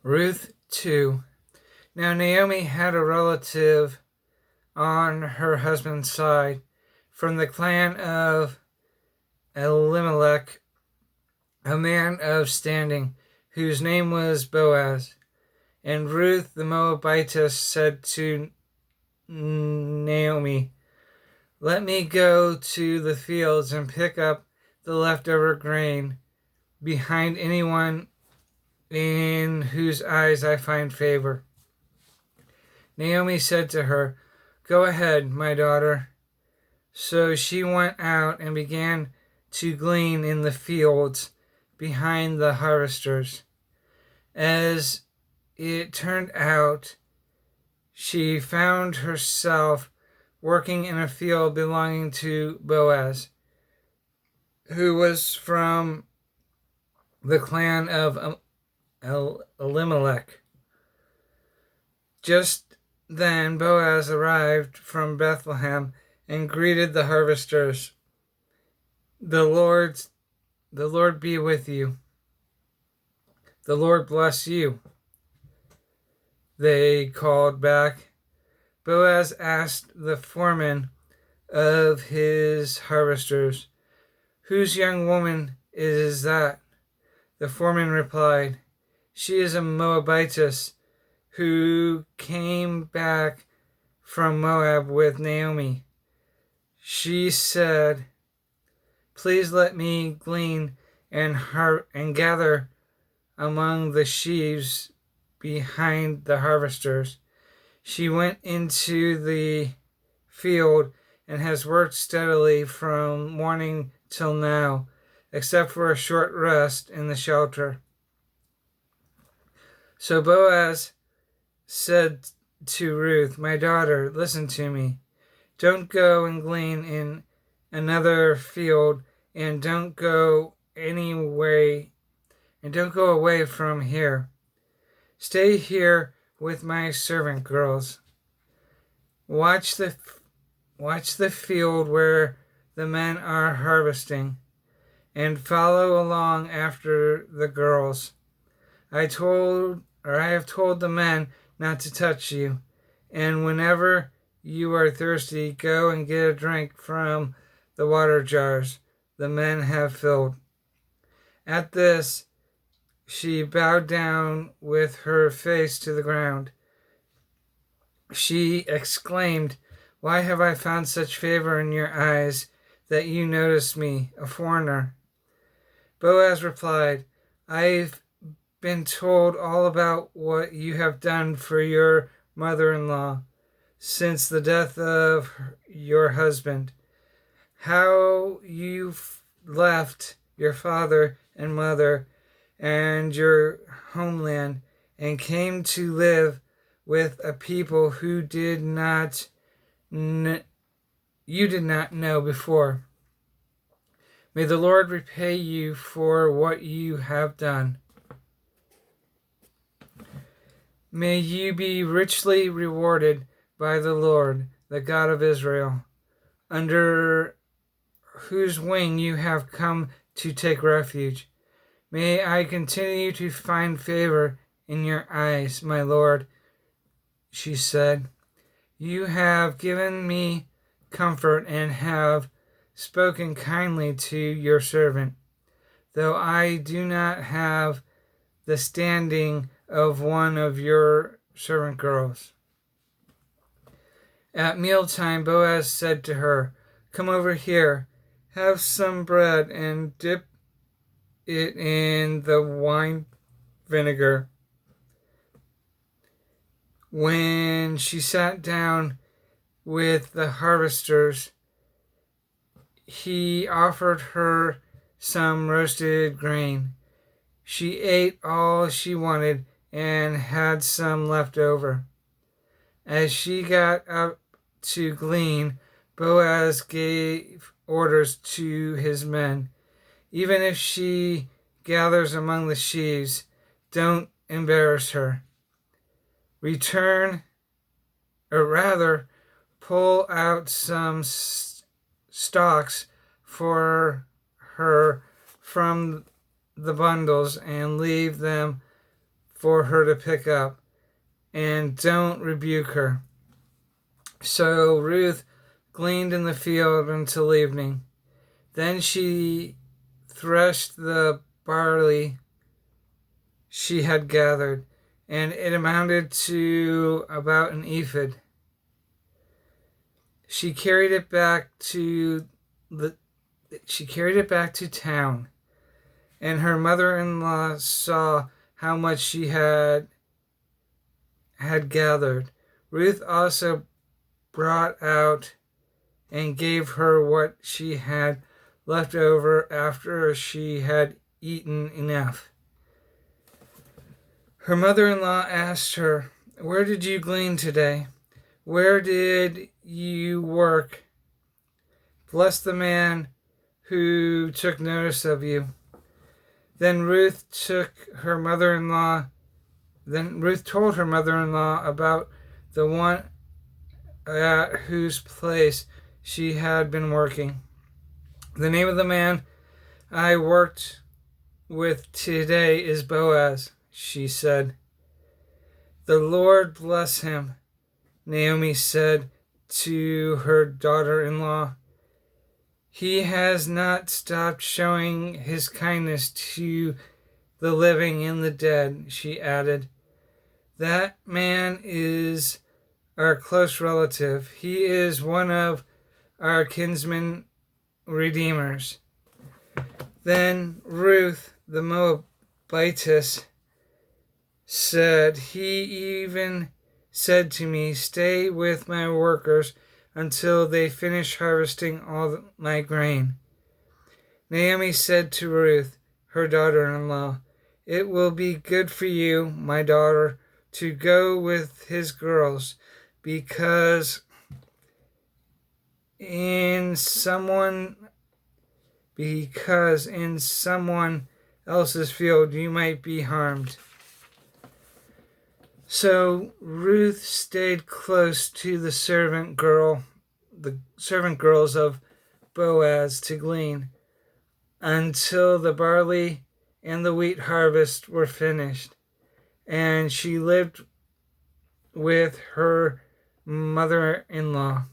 Ruth 2. Now Naomi had a relative on her husband's side from the clan of Elimelech, a man of standing, whose name was Boaz. And Ruth the Moabitess said to Naomi, "Let me go to the fields and pick up the leftover grain behind anyone in whose eyes I find favor." Naomi said to her, "Go ahead, my daughter." So she went out and began to glean in the fields behind the harvesters. As it turned out, she found herself working in a field belonging to Boaz, who was from the clan of Elimelech. Just then Boaz arrived from Bethlehem and greeted the harvesters. The Lord be with you. The Lord bless you," they called back. Boaz asked the foreman of his harvesters, "Whose young woman is that?" The foreman replied, "She is a Moabitess who came back from Moab with Naomi. She said, 'Please let me glean and gather among the sheaves behind the harvesters.' She went into the field and has worked steadily from morning till now, except for a short rest in the shelter." So Boaz said to Ruth, "My daughter, listen to me. Don't go and glean in another field, and don't go away from here. Stay here with my servant girls. Watch the field where the men are harvesting, and follow along after the girls. I have told the men not to touch you, and whenever you are thirsty, go and get a drink from the water jars the men have filled." At this, she bowed down with her face to the ground. She exclaimed, "Why have I found such favor in your eyes that you notice me, a foreigner?" Boaz replied, "I've been told all about what you have done for your mother-in-law since the death of your husband, how you've left your father and mother and your homeland and came to live with a people who you did not know before. May the Lord repay you for what you have done. May you be richly rewarded by the Lord, the God of Israel, under whose wing you have come to take refuge. May I continue to find favor in your eyes, my Lord," she said. "You have given me comfort and have spoken kindly to your servant, though I do not have the standing of one of your servant girls." At mealtime, Boaz said to her, "Come over here, have some bread and dip it in the wine vinegar." When she sat down with the harvesters, he offered her some roasted grain. She ate all she wanted and had some left over. As she got up to glean, Boaz gave orders to his men, "Even if she gathers among the sheaves, don't embarrass her. Pull out some stalks for her from the bundles and leave them for her to pick up, and don't rebuke her. So Ruth gleaned in the field until evening. Then she threshed the barley she had gathered, and it amounted to about an ephod. She carried it back to town, and her mother-in-law saw how much she had gathered. Ruth also brought out and gave her what she had left over after she had eaten enough. Her mother-in-law asked her, "Where did you glean today? Where did you work? Bless the man who took notice of you." Then Ruth told her mother-in-law about the one at whose place she had been working. "The name of the man I worked with today is Boaz," she said. "The Lord bless him," Naomi said to her daughter-in-law. "He has not stopped showing his kindness to the living and the dead," she added. "That man is our close relative. He is one of our kinsman redeemers." Then Ruth the Moabitess said, "He even said to me, 'Stay with my workers until they finish harvesting all my grain.'" Naomi said to Ruth, her daughter-in-law, "It will be good for you, my daughter, to go with his girls, because in someone else's field you might be harmed." So Ruth stayed close to the servant girls of Boaz to glean until the barley and the wheat harvest were finished, and she lived with her mother-in-law.